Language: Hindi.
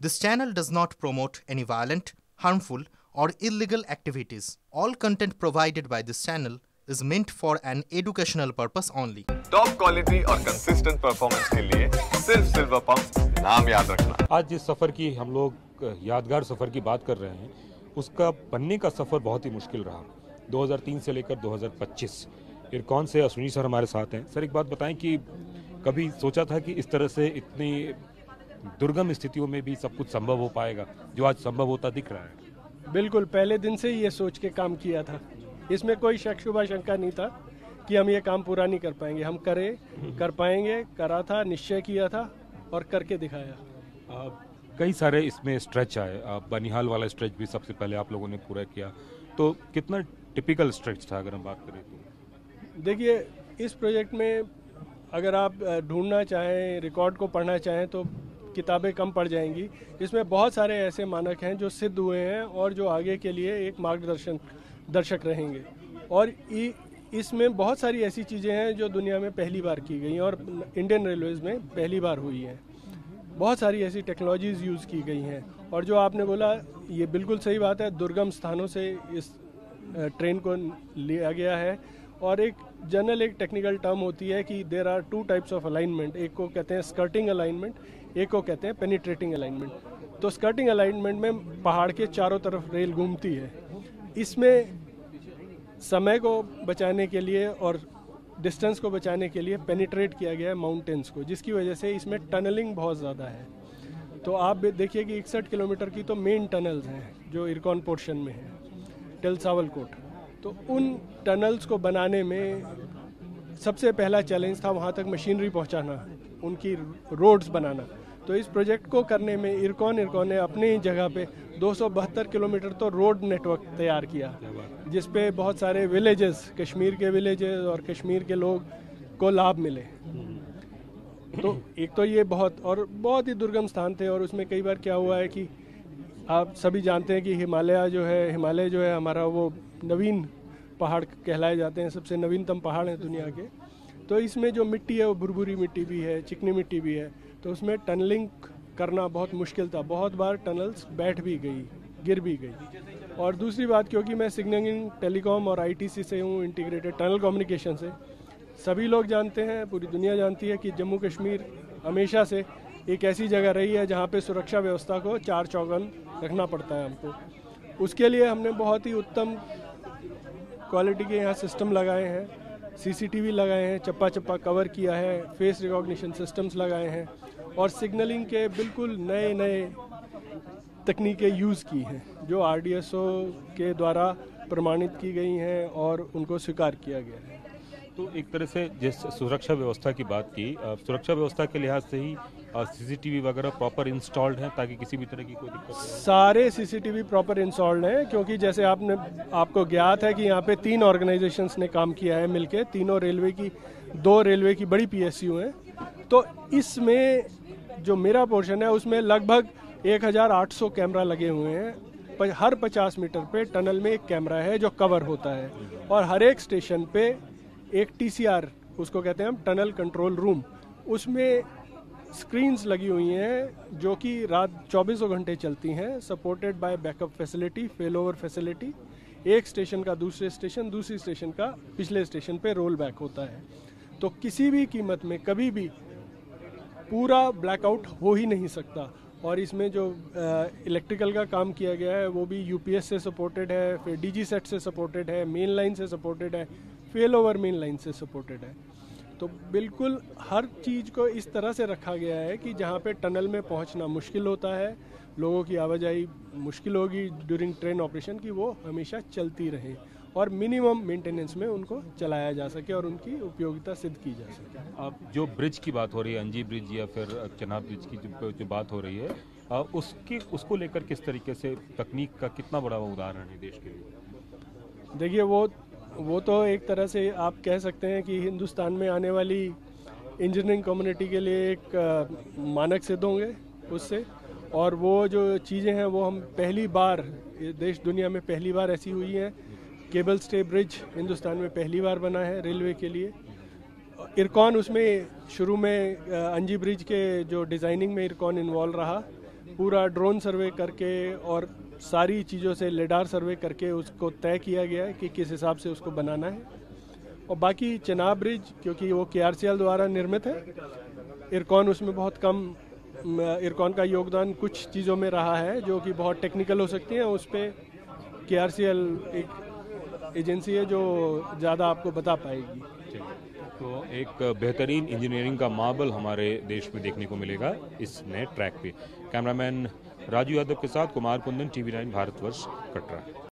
This channel does not promote any violent, harmful, or illegal activities. All content provided by this channel is meant for an educational purpose only. Top quality और कंसिस्टेंट परफॉर्मेंस के लिए सिर्फ सिल्वर पंप नाम याद रखना। आज जिस सफ़र की हम लोग यादगार सफ़र की बात कर रहे हैं, उसका बनने का सफ़र बहुत ही मुश्किल रहा। 2003 से लेकर 2025 इरकॉन से अश्विनी सर हमारे साथ हैं। सर, एक बात बताएं कि कभी सोचा था कि इस तरह से इतनी दुर्गम स्थितियों में भी सब कुछ संभव हो पाएगा, जो आज संभव होता दिख रहा है? बिल्कुल, पहले दिन से ही ये सोच के काम किया था। इसमें कोई शक शुबा शंका नहीं था कि हम ये काम पूरा नहीं कर पाएंगे। हम कर पाएंगे, करा था, निश्चय किया था और करके दिखाया। कई सारे इसमें स्ट्रेच आए। बनिहाल वाला स्ट्रेच भी सबसे पहले आप लोगों ने पूरा किया, तो कितना टिपिकल स्ट्रेच था अगर हम बात करें तो? देखिए, इस प्रोजेक्ट में अगर आप ढूंढना चाहें, रिकॉर्ड को पढ़ना चाहें तो किताबें कम पड़ जाएंगी। इसमें बहुत सारे ऐसे मानक हैं जो सिद्ध हुए हैं और जो आगे के लिए एक दर्शक रहेंगे। और इसमें बहुत सारी ऐसी चीज़ें हैं जो दुनिया में पहली बार की गई और इंडियन रेलवेज़ में पहली बार हुई हैं। बहुत सारी ऐसी टेक्नोलॉजीज़ यूज़ की गई हैं। और जो आपने बोला, ये बिल्कुल सही बात है। दुर्गम स्थानों से इस ट्रेन को लिया गया है। और एक टेक्निकल टर्म होती है कि there are two types of alignment. एक को कहते हैं स्कर्टिंग अलाइनमेंट, एक को कहते हैं पेनिट्रेटिंग अलाइनमेंट। तो स्कर्टिंग अलाइनमेंट में पहाड़ के चारों तरफ रेल घूमती है। इसमें समय को बचाने के लिए और डिस्टेंस को बचाने के लिए पेनिट्रेट किया गया है माउंटेन्स को, जिसकी वजह से इसमें टनलिंग बहुत ज़्यादा है। तो आप देखिए कि 61 किलोमीटर की तो मेन टनल्स हैं जो इरकॉन पोर्शन में है, टिल सावलकोट। तो उन टनल्स को बनाने में सबसे पहला चैलेंज था वहाँ तक मशीनरी पहुँचाना, उनकी रोड्स बनाना। तो इस प्रोजेक्ट को करने में इरकॉन ने अपनी जगह पे 272 किलोमीटर तो रोड नेटवर्क तैयार किया, जिस पे बहुत सारे विलेजेस, कश्मीर के विलेजेस और कश्मीर के लोग को लाभ मिले। तो एक तो ये बहुत ही दुर्गम स्थान थे। और उसमें कई बार क्या हुआ है कि आप सभी जानते हैं कि हिमालय जो है हमारा, वो नवीन पहाड़ कहलाए जाते हैं, सबसे नवीनतम पहाड़ हैं दुनिया के। तो इसमें जो मिट्टी है वो भुरभुरी मिट्टी भी है, चिकनी मिट्टी भी है। तो उसमें टनलिंग करना बहुत मुश्किल था। बहुत बार टनल्स बैठ भी गई, गिर भी गई। और दूसरी बात, क्योंकि मैं सिग्नलिंग, टेलीकॉम और आईटीसी से हूँ, इंटीग्रेटेड टनल कम्युनिकेशन से, सभी लोग जानते हैं, पूरी दुनिया जानती है कि जम्मू कश्मीर हमेशा से एक ऐसी जगह रही है जहाँ पे सुरक्षा व्यवस्था को चार चौगन रखना पड़ता है हमको। उसके लिए हमने बहुत ही उत्तम क्वालिटी के यहाँ सिस्टम लगाए हैं, सीसीटीवी लगाए हैं, चप्पा चप्पा कवर किया है, फेस रिकॉग्निशन सिस्टम्स लगाए हैं और सिग्नलिंग के बिल्कुल नए तकनीकें यूज़ की हैं जो आरडीएसओ के द्वारा प्रमाणित की गई हैं और उनको स्वीकार किया गया है। तो एक तरह से जिस सुरक्षा व्यवस्था की बात की, सुरक्षा व्यवस्था के लिहाज से ही सीसीटीवी वगैरह प्रॉपर इंस्टॉल्ड हैं ताकि किसी भी तरह की कोई दिक्कत नहीं? सारे सीसीटीवी प्रॉपर इंस्टॉल्ड हैं, क्योंकि जैसे आपको ज्ञात है कि यहाँ पे 3 ऑर्गेनाइजेशंस ने काम किया है मिलके, तीनों दो रेलवे की बड़ी पीएसयू हैं। तो इसमें जो मेरा पोर्शन है उसमें लगभग 1800 कैमरा लगे हुए हैं। हर 50 मीटर पे टनल में एक कैमरा है जो कवर होता है। और हर एक स्टेशन पे एक टीसीआर, उसको कहते हैं हम टनल कंट्रोल रूम, उसमें स्क्रीन्स लगी हुई हैं जो कि रात 24 घंटे चलती हैं, supported by backup facility, fail over facility. एक स्टेशन का दूसरे स्टेशन का पिछले स्टेशन पे रोल बैक होता है। तो किसी भी कीमत में कभी भी पूरा ब्लैकआउट हो ही नहीं सकता। और इसमें जो इलेक्ट्रिकल का काम किया गया है वो भी यूपीएस से सपोर्टेड है, फिर डीजी सेट से सपोर्टेड है, मेन लाइन से सपोर्टेड है, फेल ओवर मेन लाइन से सपोर्टेड है। तो बिल्कुल हर चीज़ को इस तरह से रखा गया है कि जहाँ पे टनल में पहुँचना मुश्किल होता है, लोगों की आवाजाही मुश्किल होगी ड्यूरिंग ट्रेन ऑपरेशन, की वो हमेशा चलती रहे और मिनिमम मेंटेनेंस में उनको चलाया जा सके और उनकी उपयोगिता सिद्ध की जा सके। अब जो ब्रिज की बात हो रही है, अंजी ब्रिज या फिर चनाब ब्रिज की जो बात हो रही है, उसको लेकर किस तरीके से तकनीक का कितना बड़ा उदाहरण है देश के लिए? देखिए, वो तो एक तरह से आप कह सकते हैं कि हिंदुस्तान में आने वाली इंजीनियरिंग कम्युनिटी के लिए एक मानक सिद्ध होंगे उससे। और वो जो चीज़ें हैं वो हम पहली बार, देश दुनिया में पहली बार ऐसी हुई हैं। केबल स्टे ब्रिज हिंदुस्तान में पहली बार बना है रेलवे के लिए। इरकॉन उसमें शुरू में अंजी ब्रिज के जो डिज़ाइनिंग में इरकॉन इन्वॉल्व रहा, पूरा ड्रोन सर्वे करके और सारी चीज़ों से लेडार सर्वे करके उसको तय किया गया है कि किस हिसाब से उसको बनाना है। और बाकी चेनाब ब्रिज क्योंकि वो KRCL द्वारा निर्मित है, इरकॉन उसमें बहुत कम, इरकॉन का योगदान कुछ चीज़ों में रहा है जो कि बहुत टेक्निकल हो सकती हैं, उस पर KRCL एक एजेंसी है जो ज़्यादा आपको बता पाएगी। तो एक बेहतरीन इंजीनियरिंग का मार्बल हमारे देश में देखने को मिलेगा इस नए ट्रैक पे। कैमरामैन राजू यादव के साथ कुमार कुंदन, TV9 भारतवर्ष, कटरा।